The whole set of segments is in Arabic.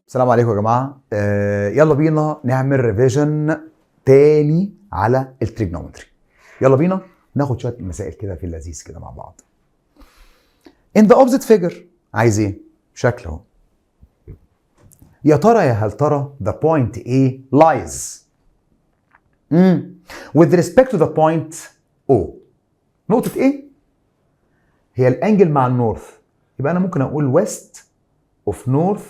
السلام عليكم يا جماعة. يلا بينا نعمل ريفيجن تاني على التريجنومتري. يلا بينا ناخد شوية مسائل كده في اللذيذ كده مع بعض. In the opposite figure عايز ايه؟ شكل اهو. يا ترى يا هل ترى the point A lies with respect to the point O. نقطة A هي الانجل مع النورث، يبقى انا ممكن اقول west of north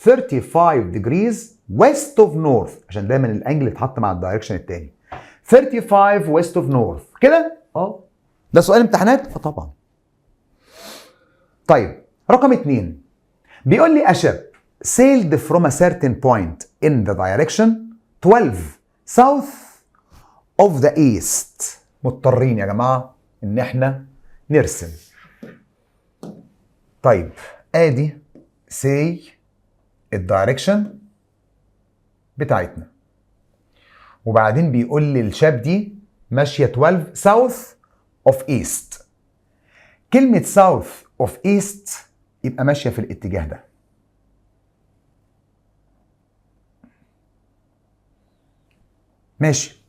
35 degrees west of north، عشان دايما الانجل يتحط مع الدايركشن التاني. 35 west of north كده. ده سؤال امتحانات؟ طبعا. طيب رقم 2 بيقول لي a ship sailed from a certain point in the direction 12 south of the east. مضطرين يا جماعه ان احنا نرسم. طيب ادي say الدايركشن بتاعتنا، وبعدين بيقول لي الشاب دي ماشيه 12 south of east. كلمه south of east يبقى ماشيه في الاتجاه ده. ماشي.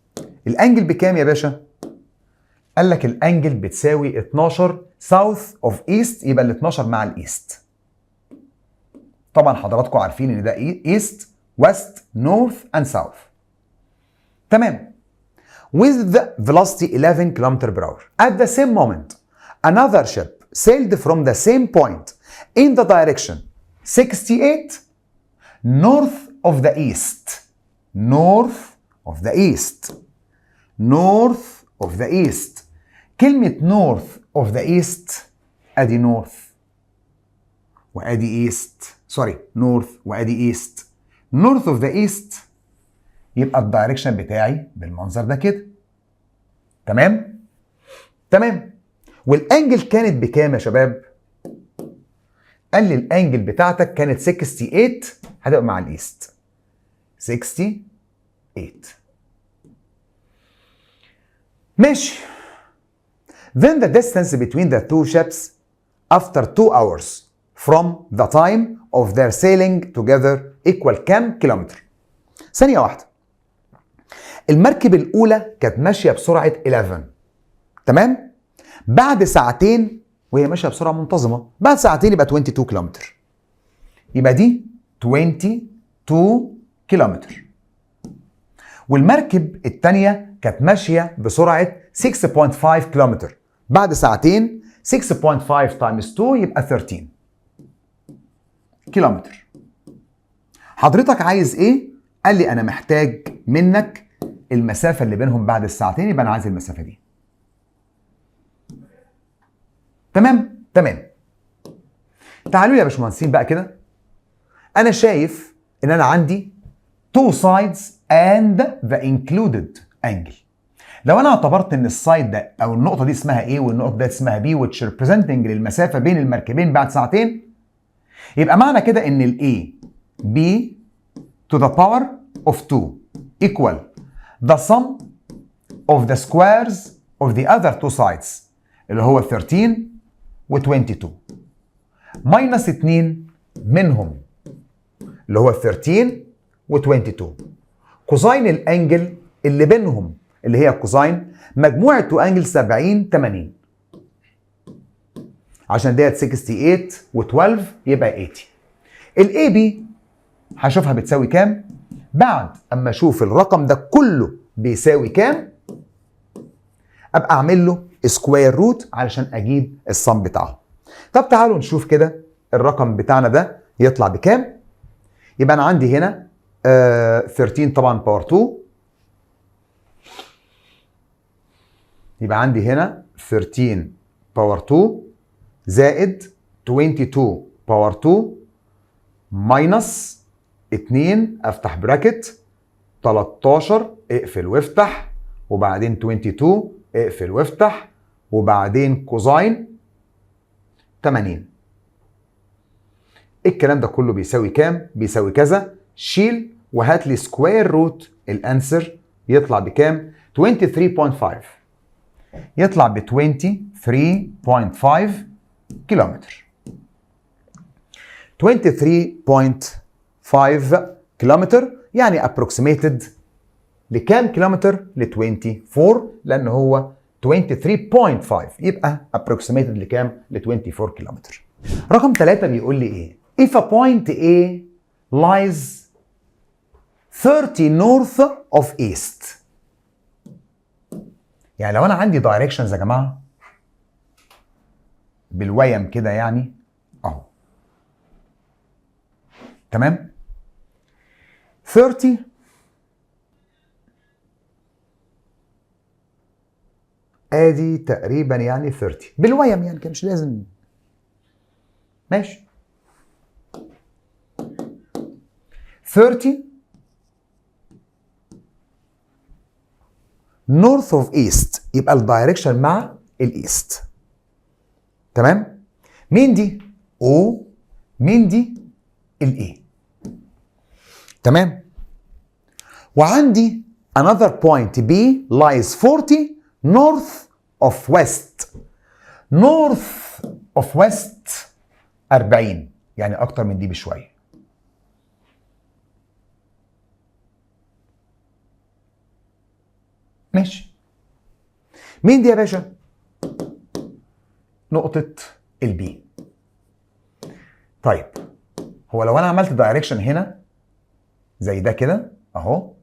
الانجل بكام يا باشا؟ قال لك الانجل بتساوي 12 south of east، يبقى ال 12 مع الايست. طبعا حضراتكم عارفين ان ده east west north and south. تمام. with the velocity 11 km per hour at the same moment another ship sailed from the same point in the direction 68 north of the east. north of the east. north of the east. كلمة north of the east ادي north وادي east، سوري north وادي east. north of the east يبقى الدايركشن بتاعي بالمنظر ده كده. تمام؟ تمام. والانجل كانت بكام يا شباب؟ قال لي الانجل بتاعتك كانت 68، هتبقى مع الايست 68. ماشي. Then the distance between the two ships after 2 hours from the time of their sailing together equal كام كيلومتر؟ ثانية واحدة. المركب الأولى كانت ماشية بسرعة 11، تمام؟ بعد ساعتين وهي ماشية بسرعة منتظمة، بعد ساعتين يبقى 22 كيلومتر. يبقى دي 22 كيلومتر. والمركب الثانية كانت ماشية بسرعة 6.5 كيلومتر، بعد ساعتين 6.5 times 2 يبقى 13 كيلومتر. حضرتك عايز ايه؟ قال لي انا محتاج منك المسافة اللي بينهم بعد الساعتين، يبقى انا عايز المسافة دي. تمام؟ تمام. تعالوا يا باشمهندسين بقى كده. انا شايف ان انا عندي two sides and the included angle. لو انا اعتبرت ان السايد ده او النقطة دي اسمها A والنقطة دي اسمها B which representing للمسافة بين المركبين بعد ساعتين، يبقى معنى كده ان ال A B to the power of 2 equal the sum of the squares of the other two sides اللي هو 13 و 22 minus 2 منهم اللي هو 13 و 22. كوزين الانجل اللي بينهم اللي هي كوزين مجموعة تو انجل 70 80، عشان ديت 68 و 12 يبقى 80. الاي بي هشوفها بتساوي كام بعد اما اشوف الرقم ده كله بيساوي كام، ابقى اعمل له سكوير روت علشان اجيب الصم بتاعه. طب تعالوا نشوف كده الرقم بتاعنا ده يطلع بكام. يبقى انا عندي هنا 13 طبعا باور 2، يبقى عندي هنا 13 باور 2 زائد 22 باور 2 ماينس 2 افتح براكت 13 اقفل وافتح، وبعدين 22 اقفل وافتح، وبعدين كوزين 80. الكلام ده كله بيساوي كام؟ بيساوي كذا. شيل وهات لي سكوير روت الانسر يطلع بكام؟ 23.5. يطلع ب 23.5 كيلومتر. 23.5 5 كيلومتر، يعني approximated لكام كيلومتر؟ ل 24، لأن هو 23.5، يبقى approximated لكام؟ ل 24 كيلومتر. رقم 3 بيقول لي إيه؟ If a point A lies 30 north of east. يعني لو أنا عندي directions يا جماعة بالويم كده يعني أهو. تمام؟ 30 ادي تقريبا يعني 30 بالويم يعني كده، مش لازم. ماشي. 30 north of east، يبقى الدايركشن مع الايست. تمام؟ مين دي؟ O، مين دي؟ الاي. تمام؟ وعندي another point B lies 40 north of west. north of west 40، يعني اكتر من دي بشويه. ماشي. مين دي يا باشا؟ نقطة البي. طيب هو لو انا عملت دايركشن هنا زي ده كده اهو،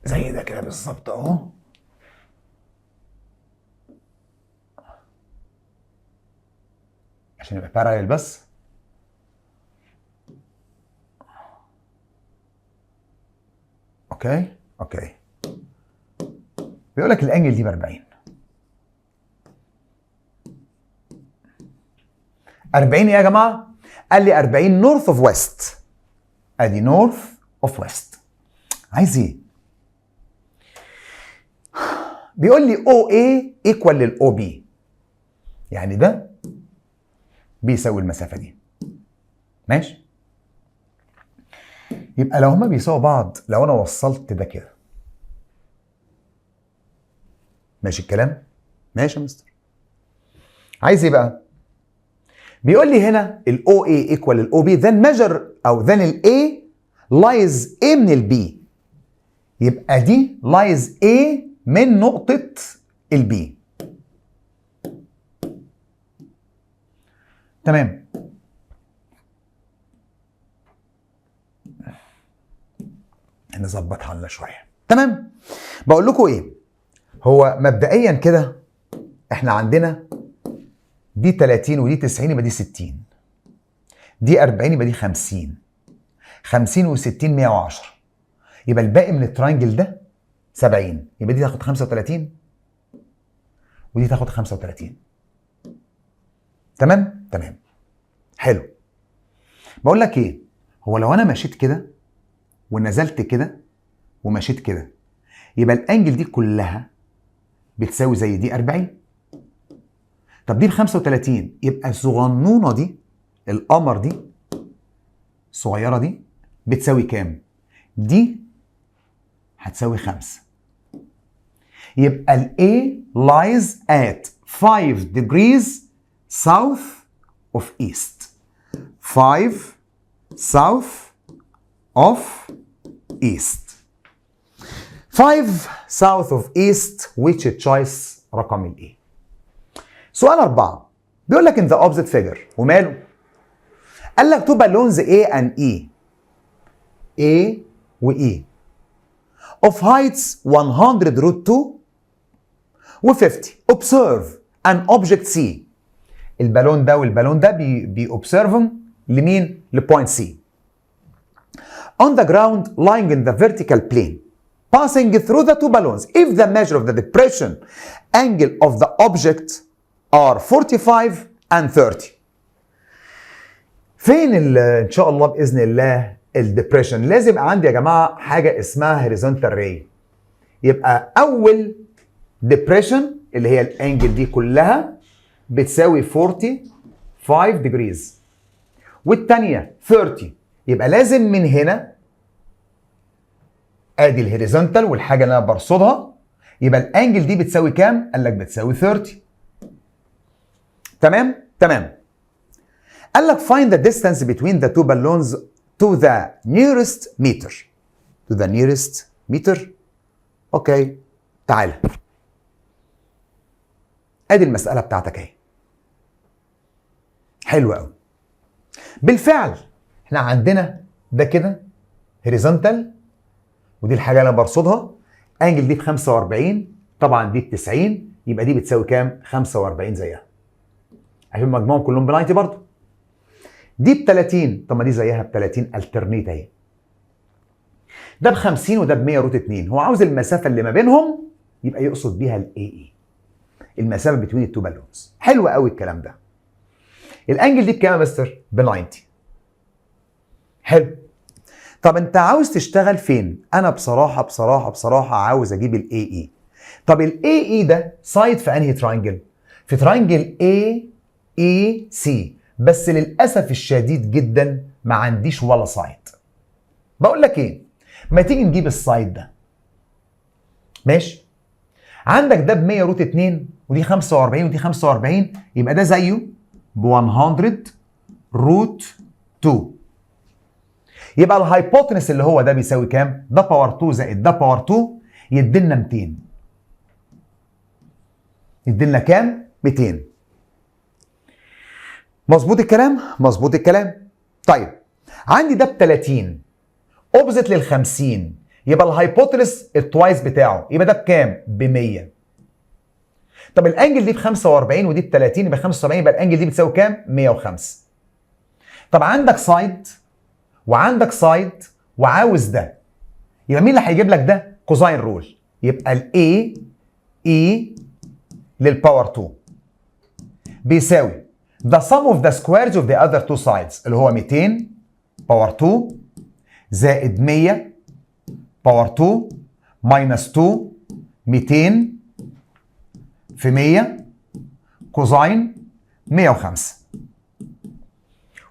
زي ده كده بالظبط اهو، عشان يبقى باراليل بس. اوكي بيقول لك الانجل دي ب 40. 40 ايه يا جماعه؟ قال لي 40 نورث اوف ويست. ادي نورث اوف ويست. عايز ايه؟ بيقول لي او اي ايكوال للاو بي، يعني ده بيساوي المسافه دي. ماشي. يبقى لو هما بيساووا بعض، لو انا وصلت ده كده، ماشي الكلام؟ ماشي يا مستر. عايز ايه بقى؟ بيقول لي هنا ال OA equal ال OB، then measure او then ال A lies A من ال B، يبقى دي lies A من نقطة ال B. تمام. نظبطها لنا شوية. تمام. بقول لكم ايه؟ هو مبدئيا كده احنا عندنا دي 30 ودي 90، يبقى دي 60، دي 40 يبقى دي 50، 50 و60 110، يبقى الباقي من الترينجل ده 70، يبقى دي تاخد 35 ودي تاخد 35. تمام؟ تمام. حلو. بقول لك ايه؟ هو لو انا مشيت كده ونزلت كده ومشيت كده، يبقى الانجل دي كلها بتساوي زي دي 40. طب دي ب 35، يبقى الصغنونه دي، القمر دي الصغيره دي بتساوي كام؟ دي هتساوي 5. يبقى ال A lies at 5 degrees south of east. 5 south of east. 5 south of east which choice رقم ال A. سؤال 4 بيقول لك in the opposite figure، وماله؟ قال لك two balloons A and E. A و E of heights 100 root 2 و 50. observe an object C. البالون ده والبالون ده بيobserveهم لمين؟ لبوينت C. on the ground lying in the vertical plane passing through the two balloons if the measure of the depression angle of the object are 45 and 30. فين ان شاء الله باذن الله الديبريشن؟ لازم يبقى عندي يا جماعه حاجه اسمها هوريزونتال راي. يبقى اول ديبريشن اللي هي الانجل دي كلها بتساوي 45 ديجريز، والثانيه 30. يبقى لازم من هنا ادي الهوريزونتال والحاجه اللي انا برصدها، يبقى الانجل دي بتساوي كام؟ قال لك بتساوي 30. تمام؟ تمام. قال لك find the distance between the two balloons to the nearest meter. To the nearest meter. اوكي تعالى. ادي المسألة بتاعتك اهي. حلوة قوي. بالفعل احنا عندنا ده كده هوريزونتال، ودي الحاجة اللي انا برصدها. انجل دي ب 45، طبعا دي ب 90، يبقى دي بتساوي كام؟ 45 زيها. عشان مجموعهم كلهم ب 90 برضه. دي ب 30، طب ما دي زيها ب 30 الترنيت اهي. ده ب 50 وده ب 100 روت 2. هو عاوز المسافة اللي ما بينهم، يبقى يقصد بيها الاي اي. المسافة بين التو بالونز. حلو قوي الكلام ده. الانجل دي بكام يا مستر؟ ب 90. حلو. طب انت عاوز تشتغل فين؟ انا بصراحة عاوز اجيب الاي اي. طب الاي اي ده سايد في انهي تراينجل؟ في تراينجل اي اي سي، بس للاسف الشديد جدا ما عنديش ولا سايد. بقول لك ايه؟ ما تيجي نجيب السايد ده. ماشي؟ عندك ده ب 100 روت 2 ودي 45 ودي 45، يبقى ده زيه ب 100 روت 2. يبقى الهايبوتنس اللي هو ده بيساوي كام؟ ده باور 2 زائد ده باور 2 يدينا 200. يدينا كام؟ 200. مظبوط الكلام؟ مظبوط الكلام. طيب عندي ده ب 30 اوبزيت لل 50، يبقى الهايبوتنس التوايس بتاعه، يبقى ده بكام؟ ب 100. طب الانجل دي ب 45 ودي ب 30، يبقى 75، يبقى الانجل دي بتساوي كام؟ 105. طب عندك سايد وعندك سايد وعاوز ده، يبقى مين اللي هيجيب لك ده؟ كوزاين رول. يبقى الاي اي للباور 2 بيساوي the sum of the squares of the other two sides اللي هو 200 باور 2 زائد 100 باور 2 ماينس 2 200 في 100 كوزاين 105.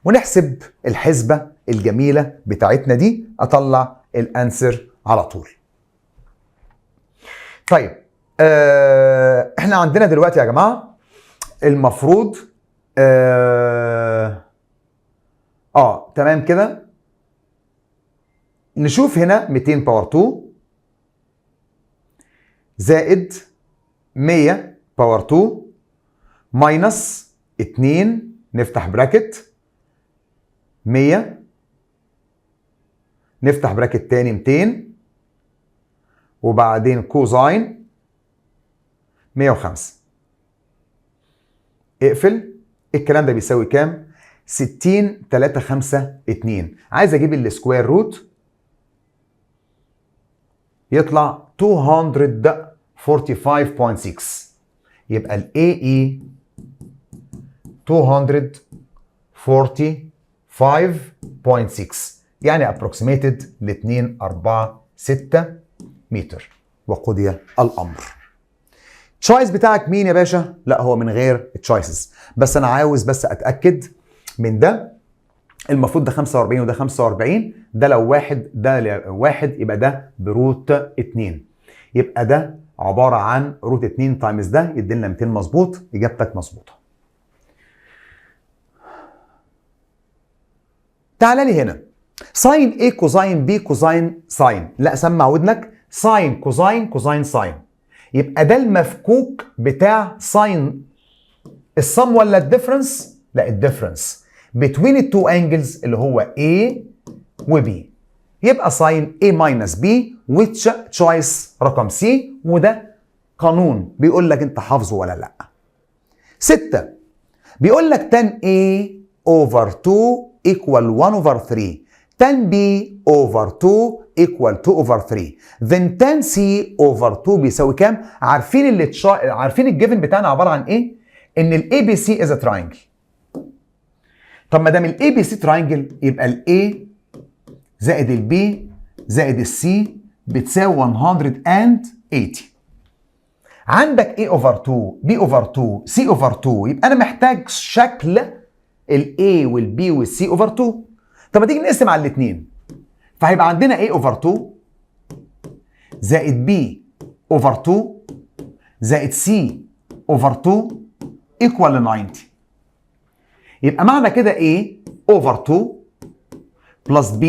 ونحسب الحسبة الجميلة بتاعتنا دي، اطلع الانسر على طول. طيب احنا عندنا دلوقتي يا جماعة المفروض تمام كده. نشوف هنا 200 باور 2 زائد 100 باور 2 ماينس 2 نفتح براكت 100 نفتح براكت تاني 200 وبعدين كوزاين 105. اقفل. الكلام ده بيساوي كام؟ 60 3 5 2. عايز اجيب السكوير روت، يطلع 245.6. يبقى ال AE 245.6 يعني approximated ل 246 متر. وقضي الامر. تشويس بتاعك مين يا باشا؟ لا هو من غير التشويسز، بس انا عاوز بس اتاكد من ده. المفروض ده 45 وده 45، ده لو واحد ده واحد يبقى ده بروت 2، يبقى ده عباره عن روت 2 تايمز ده يدينا 200. مظبوط، اجابتك مظبوطه. تعال لي هنا ساين A كوزاين B كوزاين ساين. لا سمع ودنك، ساين كوزاين كوزاين ساين، يبقى ده المفكوك بتاع ساين الصم ولا الديفرنس؟ لا الديفرنس between التو انجلز اللي هو A و B، يبقى ساين A minus B which choice رقم C، وده قانون بيقول لك انت حافظه ولا لا. 6 بيقول لك tan A over 2 equal 1 over 3، tan B over 2 equal 2 over 3، then tan C over 2 بيساوي كام؟ عارفين عارفين الجيفن بتاعنا عباره عن ايه؟ ان ال ABC is a triangle. طب ما دام ال ABC triangle يبقى ال A زائد ال B زائد ال C بتساوي 180. عندك A over 2 B over 2 C over 2، يبقى انا محتاج شكل ال A وال B وال C over 2. طب ما تيجي نقسم على الاثنين، فهيبقى عندنا A over 2 زائد B over 2 زائد C over 2 equal 90. يبقى معنى كده A over 2 plus B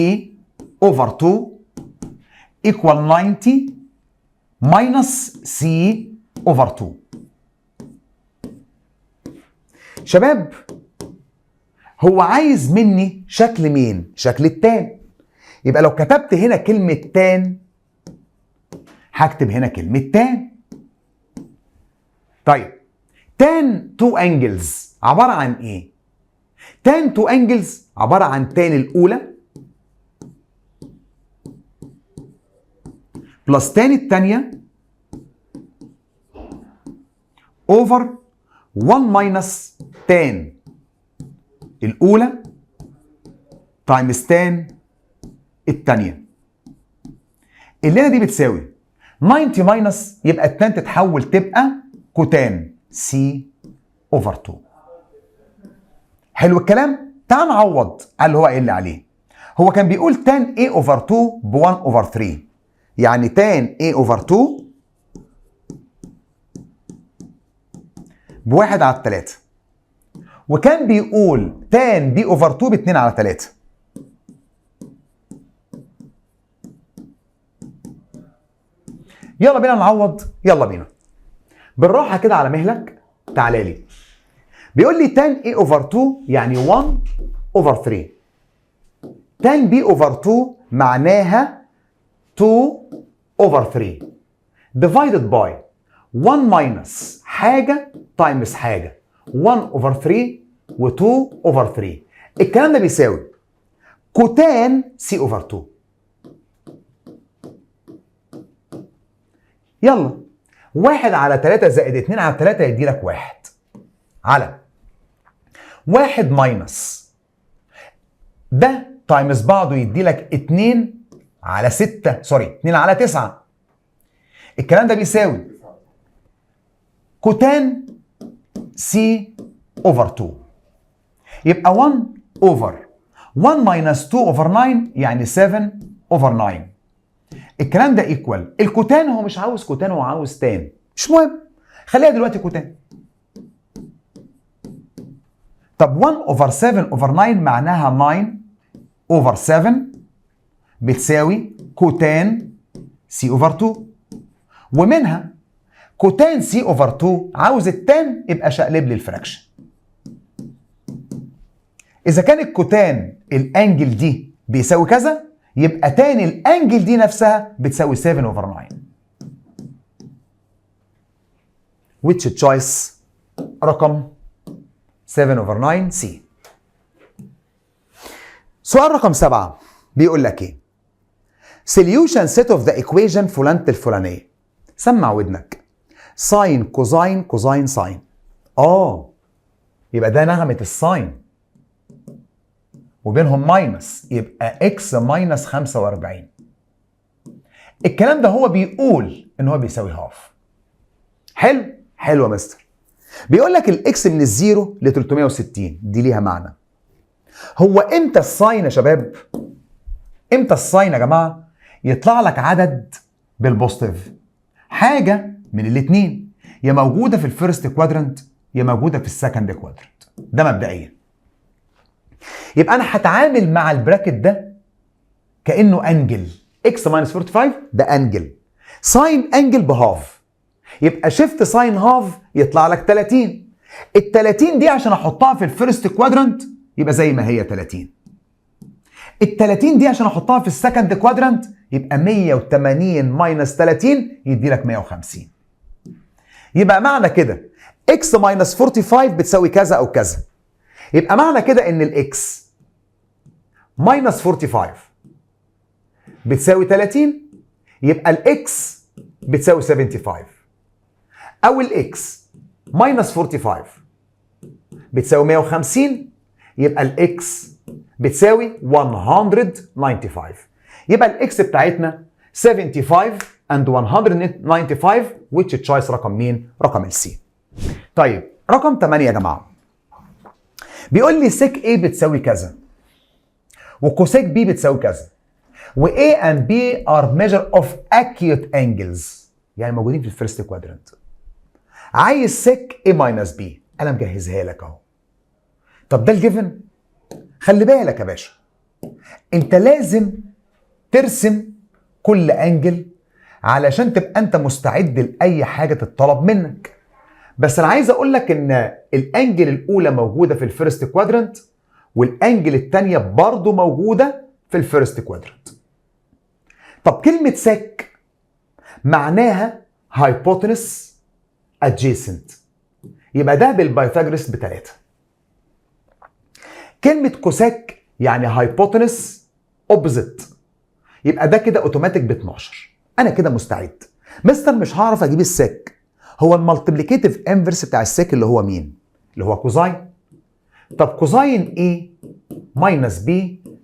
over 2 equal 90 minus C over 2. شباب هو عايز مني شكل مين؟ شكل التان. يبقى لو كتبت هنا كلمة تان هكتب هنا كلمة تان. طيب تان تو انجلز عبارة عن ايه؟ تان تو انجلز عبارة عن تان الأولى بلس تان الثانية اوفر 1 ماينس تان الأولى تايمز تان الثانية. اللي هنا دي بتساوي 90 ماينس، يبقى التان تتحول تبقى كوتان سي اوفر 2. حلو الكلام؟ تعال نعوض على اللي هو قايل لي عليه. هو كان بيقول تان A اوفر 2 ب 1 اوفر 3، يعني تان A اوفر 2 بواحد على 3، وكان بيقول تان B اوفر 2 ب 2 على 3. يلا بينا نعوض، يلا بينا بالراحة كده على مهلك. تعالى لي بيقول لي تان A اوفر 2 يعني 1 اوفر 3، تان B اوفر 2 معناها 2 اوفر 3 divided by 1 minus حاجة تايمز حاجة، 1 اوفر 3 و2 اوفر 3. الكلام ده بيساوي كوتان سي اوفر 2. يلا 1 على 3 زائد 2 على 3 يدي لك 1 على 1 ماينس ده تايمز بعضه يدي لك 2 على 6 2 على 9. الكلام ده بيساوي كوتان سي اوفر 2. يبقى 1 اوفر 1 ماينس 2 اوفر 9 يعني 7 اوفر 9. الكلام ده ايكوال الكوتان. هو مش عاوز كوتان، هو عاوز تان، مش مهم، خليها دلوقتي كوتان. طب 1 اوفر 7 اوفر 9 معناها 9 اوفر 7 بتساوي كوتان سي اوفر 2، ومنها كوتان سي اوفر 2 عاوز التان يبقى شقلب لي الفراكشن. اذا كان الكوتان الانجل دي بيساوي كذا يبقى تاني الانجل دي نفسها بتساوي 7 اوفر 9. which choice رقم 7 اوفر 9 سي. سؤال رقم 7 بيقول لك ايه؟ solution set of the equation فلانة الفلانية. سمع ودنك. ساين كوزاين كوزاين ساين. يبقى ده نغمة الساين وبينهم ماينس، يبقى اكس ماينس 45. الكلام ده هو بيقول ان هو بيساوي هاف. حلو حلو يا مستر. بيقول لك الاكس من الزيرو ل 360 دي ليها معنى. هو امتى الساين يا شباب؟ امتى الساين يا جماعه يطلع لك عدد بالبوزيتيف؟ حاجه من الاثنين، يا موجوده في الفيرست كوادرنت يا موجوده في السكند كوادرنت. ده مبدئيا. يبقى انا هتعامل مع البراكت ده كانه انجل. اكس ماينس 45 ده انجل، ساين انجل بهاف، يبقى شيفت ساين هاف يطلع لك 30. ال 30 دي عشان احطها في الفيرست كوادرنت يبقى زي ما هي 30. ال 30 دي عشان احطها في السكند كوادرنت يبقى 180 ماينس 30 يدي لك 150. يبقى معنى كده اكس ماينس 45 بتساوي كذا او كذا. يبقى معنى كده ان الاكس ماينس 45 بتساوي 30، يبقى الاكس بتساوي 75. او الاكس ماينس 45 بتساوي 150، يبقى الاكس بتساوي 195. يبقى الاكس بتاعتنا 75 and 195 which choice رقم مين؟ رقم السي. طيب رقم 8 يا جماعه بيقول لي سيك A بتساوي كذا وكوسيك B بتساوي كذا و A and B are measure of acute angles، يعني موجودين في الفيرست كوادرنت. عايز سيك A minus B، انا مجهزها لك اهو. طب ده الجيفن. خلي بالك يا باشا، انت لازم ترسم كل انجل علشان تبقى انت مستعد لاي حاجه تتطلب منك. بس انا عايز اقول لك ان الانجل الاولى موجوده في الفيرست كوادرنت، والانجل الثانيه برضه موجوده في الفيرست كوادرنت. طب كلمه سك معناها هايبوتنس ادجيسنت، يبقى ده بالبايثاغورس ب3. كلمه كوساك يعني هايبوتنس اوبزيت، يبقى ده كده اوتوماتيك ب12. انا كده مستعد. مستر مش هعرف اجيب السك. هو المالتيبليكيتيف انفرس بتاع السك اللي هو مين؟ اللي هو كوزاين. طب كوزاين A ماينس B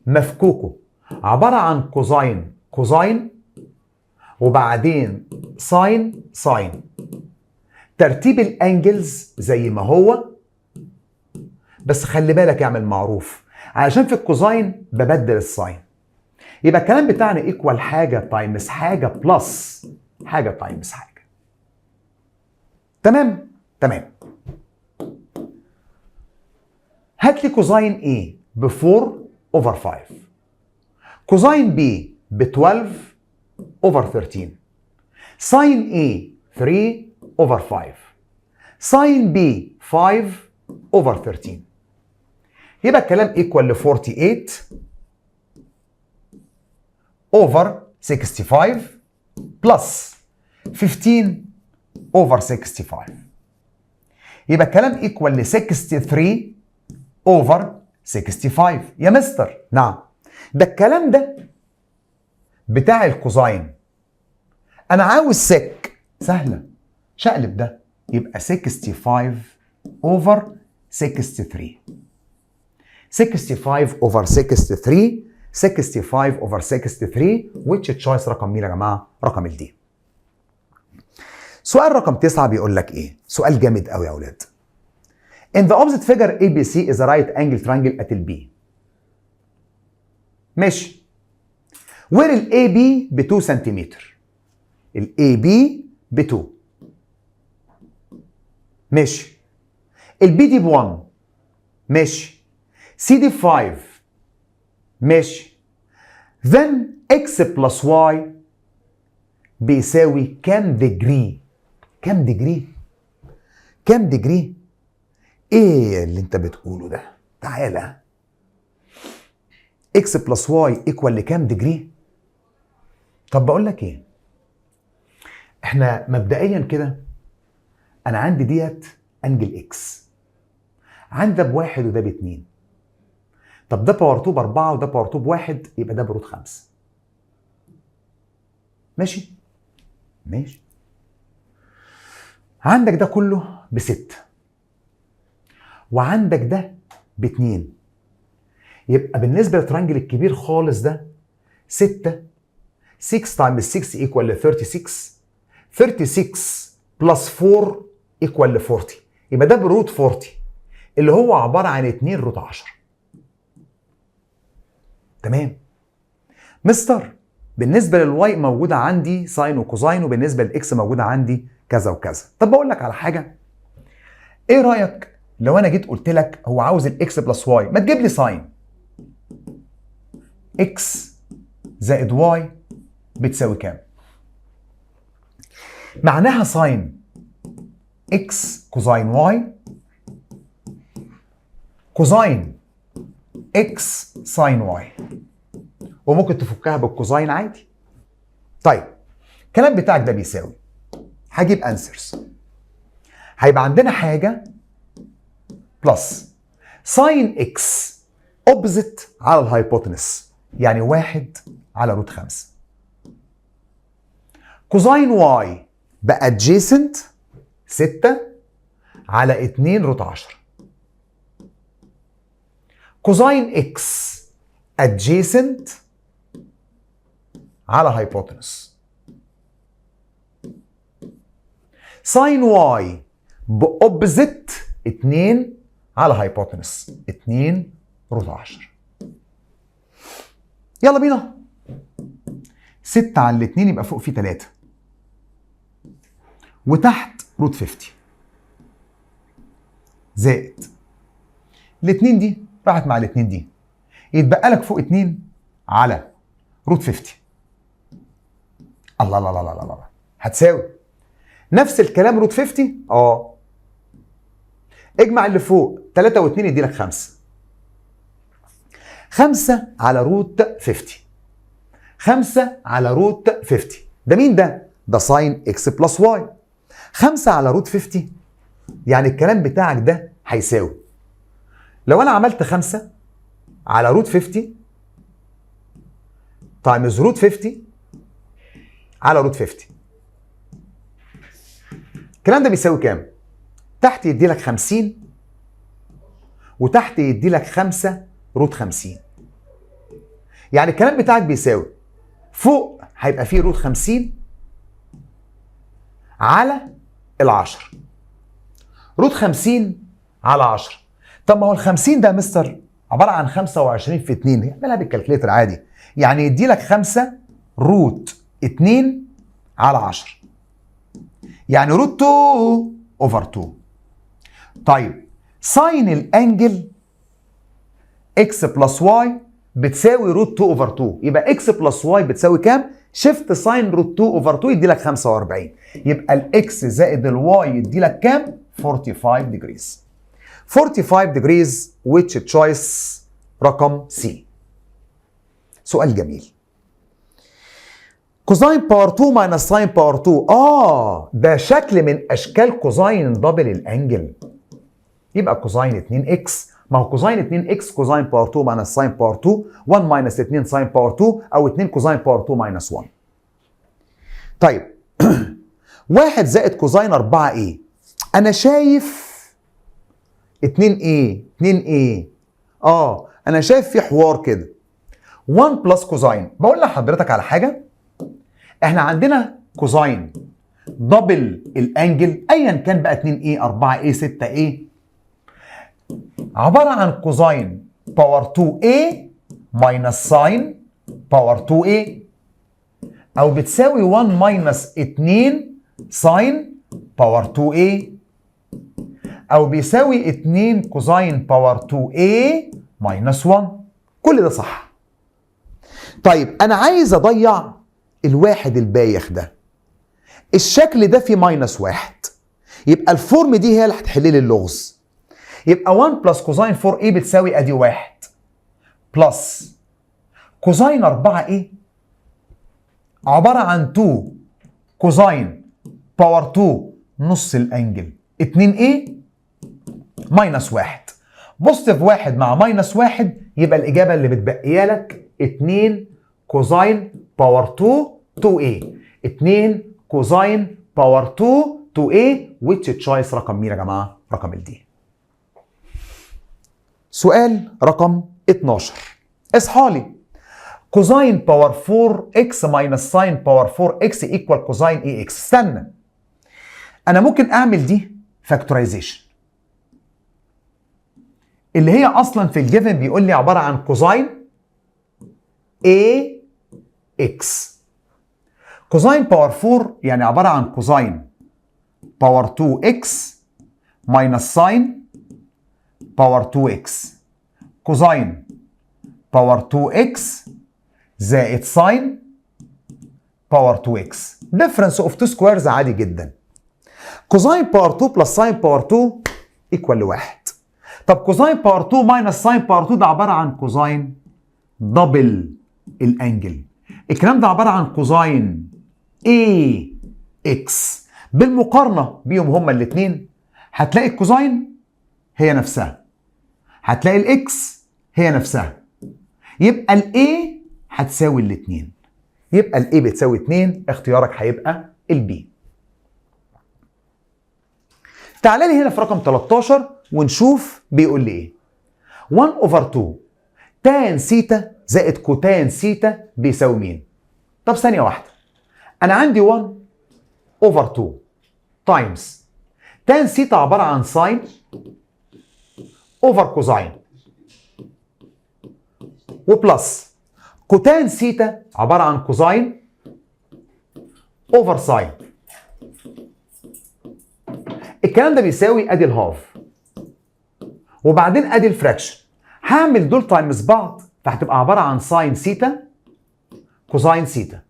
مفكوكه عباره عن كوزاين كوزاين وبعدين ساين ساين. ترتيب الانجلز زي ما هو، بس خلي بالك يعمل معروف علشان في الكوزاين ببدل الساين. يبقى الكلام بتاعنا ايكوال حاجه تايمز حاجه بلس حاجه تايمز حاجه. تمام؟ تمام. هات لي كوزاين A ب 4 اوفر 5، كوزاين B ب 12 اوفر 13، ساين A 3 اوفر 5، ساين B 5 اوفر 13. يبقى الكلام ايكوال ل 48 اوفر 65 بلس 15 اوفر 65. يبقى الكلام ايكوال ل 63 اوفر 65. يا مستر نعم، ده الكلام ده بتاع الكوزاين. انا عاوز سك، سهله، شقلب ده يبقى 65 اوفر 63. 65 اوفر 63، 65 اوفر 63 which choice رقم مين يا جماعه؟ رقم الدي. سؤال رقم 9 بيقول لك ايه؟ سؤال جامد قوي يا اولاد. In the opposite figure ABC is a right angle triangle at B. ماشي. where ال AB ب 2 سنتيمتر. ال AB ب 2. ماشي. ال B دي ب 1. ماشي. C دي ب 5. ماشي. then X plus Y بيساوي كام ديجري؟ كام ديجري؟ كام ديجري؟ ايه اللي انت بتقوله ده؟ تعالى. X plus Y ايكوال لكام ديجري؟ طب بقول لك ايه؟ احنا مبدئيا كده انا عندي ديت انجل اكس، عندي ده بواحد وده باتنين. طب ده باور 2 ب4 وده باور 2 بواحد، يبقى ده بروت 5. ماشي؟ ماشي. عندك ده كله ب6 وعندك ده ب2، يبقى بالنسبه للترانجل الكبير خالص ده 6 تايمز 6 ايكوال ل 36، 36 بلس 4 ايكوال ل 40، يبقى ده بروت 40 اللي هو عباره عن 2 روت 10. تمام. مستر بالنسبه للواي موجوده عندي ساين وكوزاين، وبالنسبه للاكس موجوده عندي كذا وكذا. طب بقول لك على حاجه، ايه رايك لو انا جيت قلت لك هو عاوز الاكس بلس واي، ما تجيب لي ساين اكس زائد واي بتساوي كام؟ معناها ساين اكس كوزاين واي كوزاين اكس ساين واي، وممكن تفكها بالكوزاين عادي. طيب الكلام بتاعك ده بيساوي، هجيب انسرز، هيبقى عندنا حاجه بلس ساين اكس اوبزيت على الهايبوتنس، يعني 1 على روت 5، كوزاين واي بقى ادجيسنت 6 على 2 روت 10، كوزاين اكس ادجيسنت على هايبوتنس، ساين واي باوبزيت 2 على هايبوتنس 2 روت 10. يلا بينا. 6 على 2 يبقى فوق فيه 3 وتحت روت 50 زائد الاتنين دي راحت مع الاتنين دي، يتبقى لك فوق 2 على روت 50. الله لا لا لا لا لا، هتساوي نفس الكلام روت 50. اجمع اللي فوق 3 و2 يدي لك 5. 5 على روت 50. 5 على روت 50 ده مين ده؟ ده ساين اكس بلس واي. 5 على روت 50 يعني الكلام بتاعك ده هيساوي، لو انا عملت 5 على روت 50 تايمز روت 50 على روت 50، الكلام ده بيساوي كام؟ تحت يدي لك 50 وتحت يدي لك 5 روت 50. يعني الكلام بتاعك بيساوي فوق هيبقى فيه روت 50 على ال10. روت 50 على 10. طب ما هو ال 50 ده يا مستر عباره عن 25 في 2، اعملها بالكالكليتر عادي، يعني يدي لك 5 روت 2 على 10، يعني روت 2 اوفر 2. طيب ساين الانجل اكس بلس واي بتساوي روت 2 اوفر 2، يبقى اكس بلس واي بتساوي كام؟ شيفت ساين روت 2 اوفر 2 يدي لك 45، يبقى الاكس زائد الواي يدي لك كام؟ 45 ديجريز. 45 ديجريز which choice رقم سي. سؤال جميل. كوزاين باور 2 ماينس ساين باور 2، ده شكل من اشكال كوزاين دبل الانجل، يبقى كوزاين 2 اكس. ما هو كوزاين 2 اكس كوزاين باور 2 ماينس ساين باور 2، 1 ماينس 2 ساين باور 2، او 2 كوزاين باور 2 ماينس 1. طيب 1 زائد كوزاين 4 ايه؟ انا شايف 2 ايه 2 ايه، انا شايف في حوار كده 1 بلس كوزاين. بقول لحضرتك على حاجه، احنا عندنا كوزاين دبل الانجل ايا كان بقى 2 ايه 4 ايه 6 ايه، عباره عن كوزاين باور 2 ايه ماينس ساين باور 2 ايه، او بتساوي 1 ماينس 2 ساين باور 2 ايه، او بيساوي 2 كوزاين باور 2 ايه ماينس 1. كل ده صح. طيب انا عايز اضيع الواحد البايخ ده، الشكل ده فيه ماينس 1، يبقى الفورم دي هي اللي هتحل لي اللغز. يبقى 1 بلس كوزاين 4 ايه بتساوي ادي 1 بلس كوزاين 4 ايه عباره عن 2 كوزاين باور 2 نص الانجل 2 ايه ماينس 1. بوزيتيف 1 مع ماينس 1 يبقى الاجابه اللي متبقيه لك 2 كوزاين باور 2 2a. 2 كوزاين باور 2 2a which choice رقم مين يا جماعه؟ رقم الدي. سؤال رقم 12. اصحى لي. كوزاين باور 4x ماينس ساين باور 4x ايكوال كوزاين اي اكس. استنى، انا ممكن اعمل دي فاكتورايزيشن اللي هي اصلا في الجيفن بيقول لي عباره عن كوزاين اي اكس. كوزاين باور 4 يعني عباره عن كوزاين باور 2x ماينس ساين باور 2x كوزاين باور 2x زائد ساين باور 2x. ديفرنس اوف 2 سكويرز عادي جدا. كوزاين باور 2 بلس ساين باور 2 ايكوال لواحد. طب كوزاين باور 2 ماينس ساين باور 2 ده عباره عن كوزاين دبل الانجل. الكلام ده عباره عن كوزاين اي اكس. بالمقارنه بيهم هما الاثنين هتلاقي الكوزاين هي نفسها، هتلاقي الاكس هي نفسها، يبقى الاي هتساوي الاثنين، يبقى الاي بتساوي 2. اختيارك هيبقى البي. تعالى لي هنا في رقم 13 ونشوف بيقول لي ايه. 1 اوفر 2 تان سيتا زائد كوتان سيتا بيساوي مين؟ طب ثانيه واحده، انا عندي 1 اوفر 2 تايمز تان سيتا عباره عن ساين اوفر كوزاين وبلس كوتان سيتا عباره عن كوزاين اوفر ساين. الكلام ده بيساوي ادي الهاف وبعدين ادي الفراكشن، هعمل دول تايمز بعض فهتبقى عباره عن ساين سيتا كوزاين سيتا.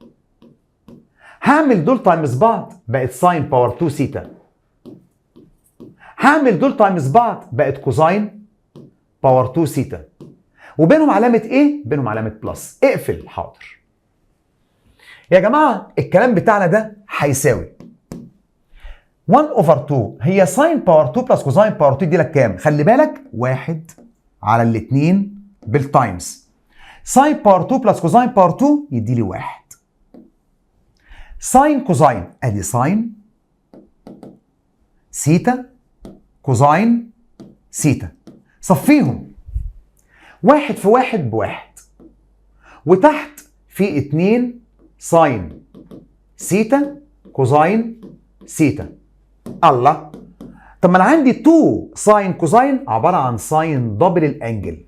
هعمل دول تايمز بعض بقت ساين باور 2 سيتا. هعمل دول تايمز بعض بقت كوزاين باور 2 سيتا. وبينهم علامه ايه؟ بينهم علامه بلس. اقفل. حاضر يا جماعه، الكلام بتاعنا ده هيساوي 1 اوفر 2 هي ساين باور 2 بلس كوزاين باور 2 دي لك كام؟ خلي بالك 1 على الاثنين بالتايمز. ساين باور 2 بلس كوزاين باور 2 يدي لي 1. ساين كوزاين ادي ساين سيتا كوزاين سيتا، صفيهم. 1 في 1 بواحد، وتحت في 2 ساين سيتا كوزاين سيتا. الله، طب ما انا عندي 2 ساين كوزاين عباره عن ساين دبل الانجل.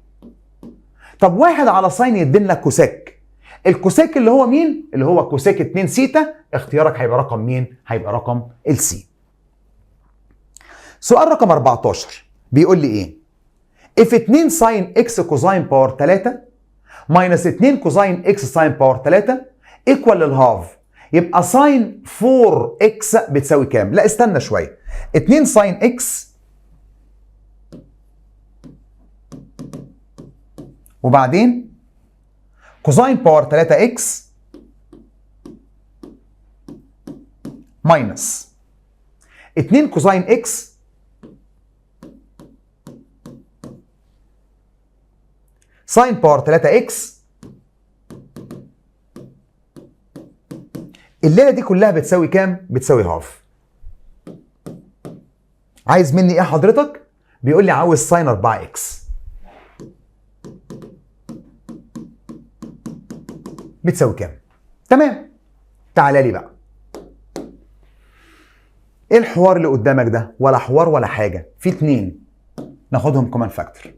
طب 1 على ساين يدينا لك كوسيك. الكوسيك اللي هو مين؟ اللي هو كوسيك 2 سيتا. اختيارك هيبقى رقم مين؟ هيبقى رقم السي. سؤال رقم 14 بيقول لي ايه؟ if 2 ساين اكس كوزاين باور 3 ماينس 2 كوزاين اكس ساين باور 3 ايكوال للهاف، يبقى ساين 4 اكس بتساوي كام؟ لا استنى شويه. 2 ساين اكس وبعدين كوزاين باور 3 اكس ماينس 2 كوزاين اكس ساين باور 3 اكس. الليله دي كلها بتساوي كام؟ بتساوي هاف. عايز مني ايه حضرتك؟ بيقول لي عاوز ساين 4 اكس بتساوي كام؟ تمام، تعالى لي بقى. ايه الحوار اللي قدامك ده؟ ولا حوار ولا حاجه. في 2 ناخدهم كومن فاكتور.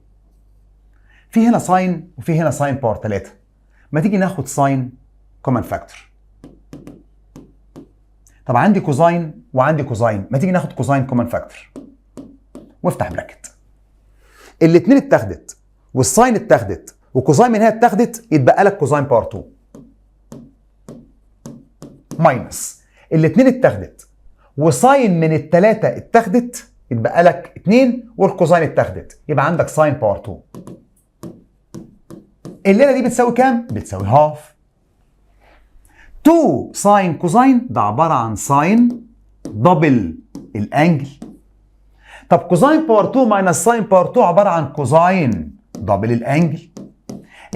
في هنا ساين وفي هنا ساين باور 3. ما تيجي ناخد ساين كومن فاكتور. طب عندي كوزاين وعندي كوزاين، ما تيجي ناخد كوزاين كومن فاكتور وافتح براكت. الاثنين اتاخدت والساين اتاخدت وكوزاين من هنا اتاخدت، يتبقى لك كوزاين باور 2 ماينس الاثنين اتاخدت وساين من الثلاثه اتاخدت، يتبقى لك 2 والكوزاين اتاخدت، يبقى عندك ساين باور 2. الليله دي بتساوي كام؟ بتساوي هاف. 2 ساين كوزاين ده عباره عن ساين دبل الانجل. طب كوزاين باور 2 ماينس ساين باور 2 عباره عن كوزاين دبل الانجل.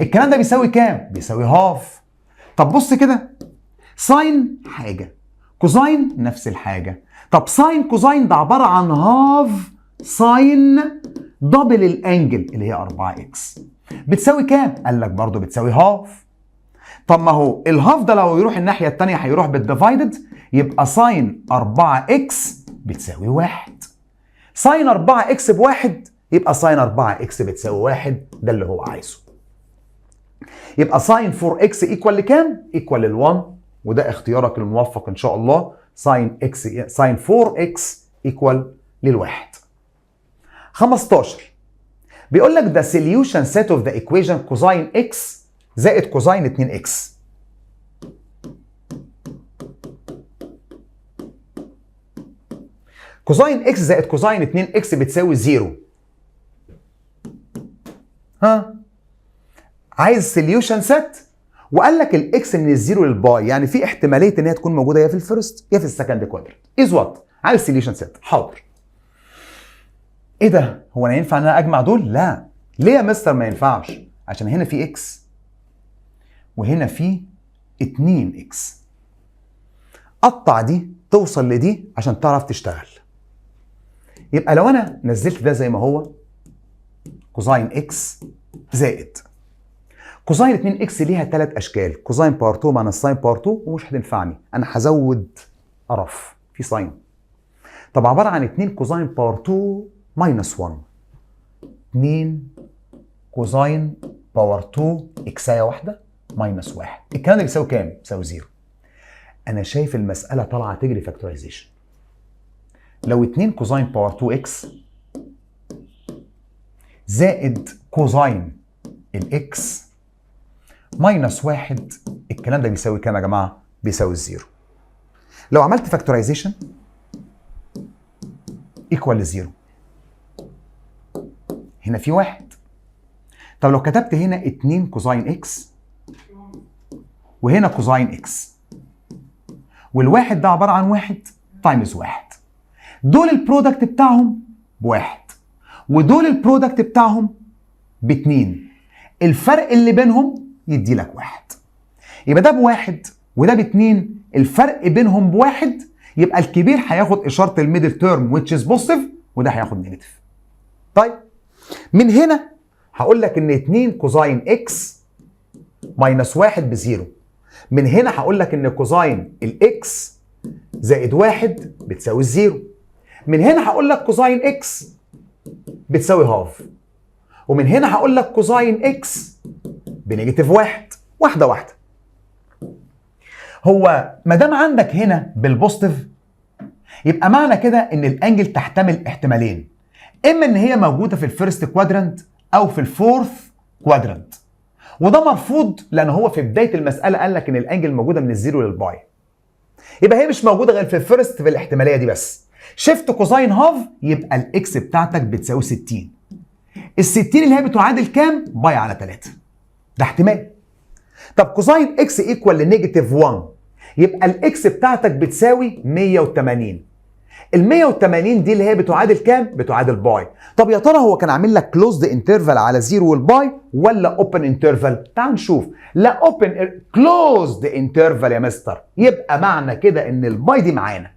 الكلام ده بيساوي كام؟ بيساوي هاف. طب بص كده، ساين حاجه كوزاين نفس الحاجه. طب ساين كوزاين ده عباره عن هاف ساين دبل الانجل اللي هي 4 اكس. بتساوي كام؟ قال لك برضه بتساوي هاف. طب ما هو الهاف ده لو يروح الناحيه الثانيه هيروح بالديفايدد، يبقى ساين 4 اكس بتساوي 1. ساين 4 اكس بواحد يبقى ساين 4 اكس بتساوي 1. ده اللي هو عايزه. يبقى ساين 4 اكس ايكوال لكام؟ ايكوال لل1، وده اختيارك الموفق ان شاء الله. ساين 4 اكس ايكوال لل1. 15 بيقول لك the solution set of the equation cosine x زائد كوزاين 2 اكس. كوزاين اكس زائد كوزاين 2 اكس بتساوي 0. ها؟ عايز سوليوشن سيت، وقال لك الاكس من الزيرو للباي، يعني في احتماليه ان هي تكون موجوده يا في الفيرست يا في السكند كوادرنت. از وات؟ عايز سوليوشن سيت. حاضر. ايه ده؟ هو انا ينفع ان انا اجمع دول؟ لا. ليه يا مستر ما ينفعش؟ عشان هنا في اكس وهنا في 2 اكس. قطع دي توصل لدي عشان تعرف تشتغل. يبقى لو انا نزلت ده زي ما هو كوزاين اكس زائد كوزاين 2 اكس ليها 3 اشكال، كوزاين باور 2 ماينس ساين باور 2، ومش هتنفعني، انا هزود قرف في ساين. طب عباره عن 2 كوزاين باور 2 ماينس 1، 2 كوزاين باور 2 اكسايه واحده ماينس 1. الكلام ده بيساوي كام؟ بيساوي 0. انا شايف المساله طالعه تجري فاكتورايزيشن. لو 2 كوزاين باور 2 اكس زائد كوزاين الاكس ماينس 1. الكلام ده بيساوي كام يا جماعه؟ بيساوي الزيرو. لو عملت فاكتورايزيشن ايكوال لزيرو، هنا في 1. طب لو كتبت هنا 2 كوزاين اكس وهنا كوزاين اكس، والواحد ده عباره عن 1 تايمز 1، دول البرودكت بتاعهم بواحد ودول البرودكت بتاعهم باتنين، الفرق اللي بينهم يدي لك 1. يبقى ده بواحد وده باتنين، الفرق بينهم بواحد، يبقى الكبير هياخد اشاره الميدل تيرم which is positive وده هياخد نيجاتيف. طيب من هنا هقول لك ان 2 كوزاين اكس ماينس 1 بزيرو. من هنا هقول لك ان كوزاين الاكس زائد 1 بتساوي الزيرو. من هنا هقول لك كوزاين اكس بتساوي هاف. ومن هنا هقول لك كوزاين اكس بنيجاتيف 1. واحده واحده. هو ما دام عندك هنا بالبوزيتيف يبقى معنى كده ان الانجل تحتمل احتمالين، اما ان هي موجوده في الفيرست كوادرانت او في الفورث كوادرانت، وده مرفوض لان هو في بدايه المساله قال لك ان الانجل موجوده من الزيرو للباي. يبقى هي مش موجوده غير في الفيرست في الاحتماليه دي بس. شيفت كوزاين هاف يبقى الاكس بتاعتك بتساوي 60. ال 60 اللي هي بتعادل كام؟ باي على 3. ده احتمال. طب كوزاين اكس ايكوال لنيجاتيف 1 يبقى الاكس بتاعتك بتساوي 180. ال 180 دي اللي هي بتعادل كام؟ بتعادل باي. طب يا ترى هو كان عامل لك كلوزد انترفال على 0 والباي ولا اوبن انترفال؟ تعال نشوف. لا اوبن، كلوزد انترفال يا مستر. يبقى معنى كده ان الباي دي معانا.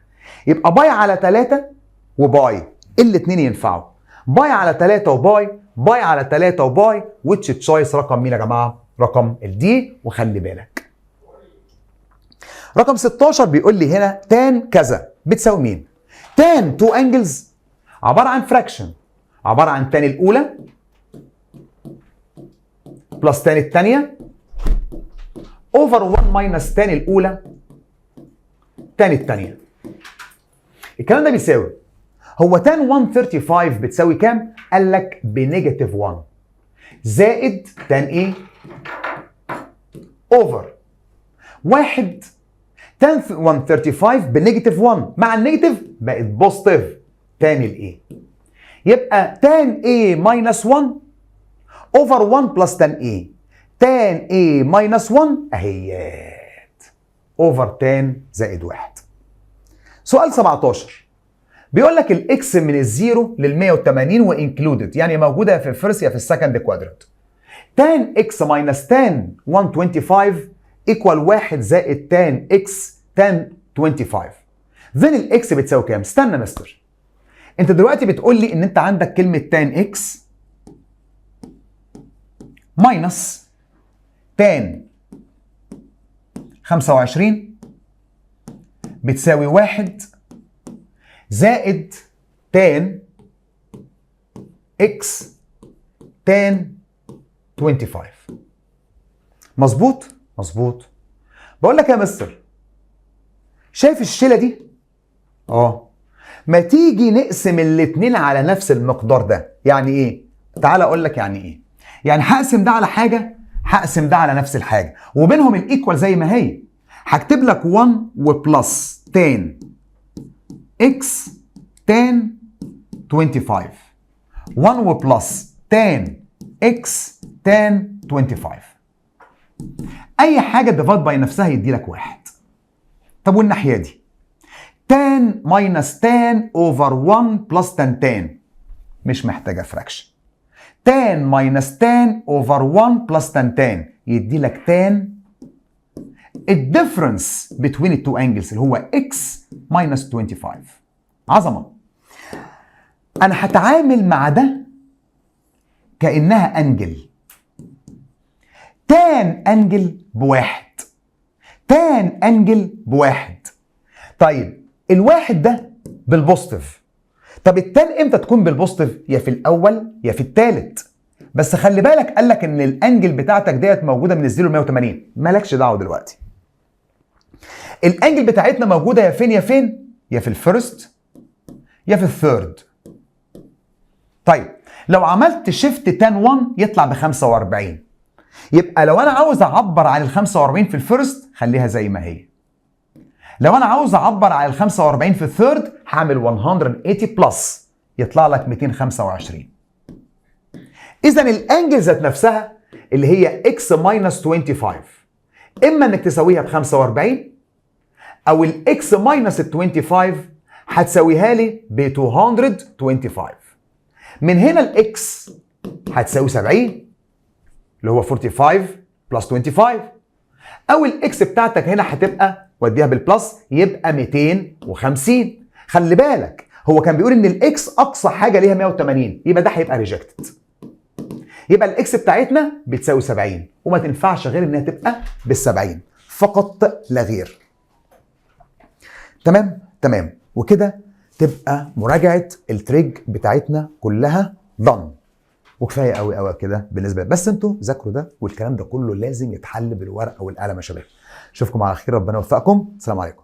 يبقى باي على 3 وباي، الاثنين ينفعوا. باي على 3 وباي، باي على 3 وباي، which تشويس رقم مين يا جماعه؟ رقم الدي. وخلي بالك رقم 16 بيقول لي هنا تان كذا بتساوي مين؟ تان تو انجلز عباره عن فراكشن، عباره عن تان الاولى بلس تان الثانيه اوفر 1 ماينس تان الاولى تان الثانيه. الكلام ده بيساوي، هو تان 135 بتساوي كام؟ قال لك بنيجاتيف 1 زائد تان ايه؟ اوفر 1. تان 135 بنيجاتيف 1 مع النيجاتيف بقت بوزيتيف تان الايه. يبقى تان ايه ماينس 1 اوفر 1 بلس تان ايه. تان ايه ماينس 1 اهيت اوفر تان زائد 1. سؤال 17 بيقول لك الاكس من الزيرو لل 180 وانكلودد، يعني موجوده في الفيرست يا في السكند كوادرنت. تان اكس ماينس تان 125 ايكوال 1 زائد تان اكس تان 25. ذن الاكس بتساوي كام؟ استنى مستر، انت دلوقتي بتقول لي ان انت عندك كلمه تان اكس ماينس تان 25 بتساوي 1 زائد تان اكس تان 25. مظبوط؟ مظبوط. بقول لك يا مستر، شايف الشيله دي؟ ما تيجي نقسم الاتنين على نفس المقدار ده. يعني ايه؟ تعال اقول لك يعني ايه. يعني هقسم ده على حاجه، هقسم ده على نفس الحاجه، وبينهم الايكوال زي ما هي. هكتب لك 1 وبلس تان اكس تان 25، 1 وبلس تان اكس تان 25. اي حاجه ديفايد باي نفسها يدي لك 1. طب والناحيه دي تان ماينس تان اوفر 1 بلس تان تان، مش محتاجه فراكشن. تان ماينس تان اوفر 1 بلس تان تان يدي لك تان الديفرنس بين التو انجلز اللي هو اكس ماينس 25. عظمه. انا هتعامل مع ده كانها انجل. تان انجل بواحد، تان انجل بواحد. طيب الواحد ده بالبوزيتيف. طب التان امتى تكون بالبوزيتيف؟ يا في الاول يا في الثالث. بس خلي بالك قال لك ان الانجل بتاعتك ديت موجوده من الزيرو ل 180، مالكش دعوه دلوقتي. الانجل بتاعتنا موجوده يا فين يا فين؟ يا في الفيرست يا في الثيرد. طيب لو عملت شيفت تان 1 يطلع ب 45. يبقى لو انا عاوز اعبر عن ال 45 في الفيرست خليها زي ما هي. لو انا عاوز اعبر عن ال 45 في الثيرد هعمل 180 بلس يطلع لك 225. اذا الانجل ذات نفسها اللي هي اكس ماينس 25 اما انك تساويها ب 45 او الاكس ماينس ال 25 هتساويها لي ب 225. من هنا الاكس هتساوي 70 اللي هو 45 بلس 25، او الاكس بتاعتك هنا هتبقى وديها بالبلس يبقى 250. خلي بالك هو كان بيقول ان الاكس اقصى حاجه ليها 180، يبقى ده هيبقى ريجكتد. يبقى الاكس بتاعتنا بتساوي 70 وما تنفعش غير انها تبقى بال70 فقط لا غير. تمام وكده تبقى مراجعه التريج بتاعتنا كلها ضن. وكفايه قوي كده بالنسبه لي. بس انتوا ذاكروا ده، والكلام ده كله لازم يتحل بالورقه والقلم يا شباب. اشوفكم على خير، ربنا يوفقكم، السلام عليكم.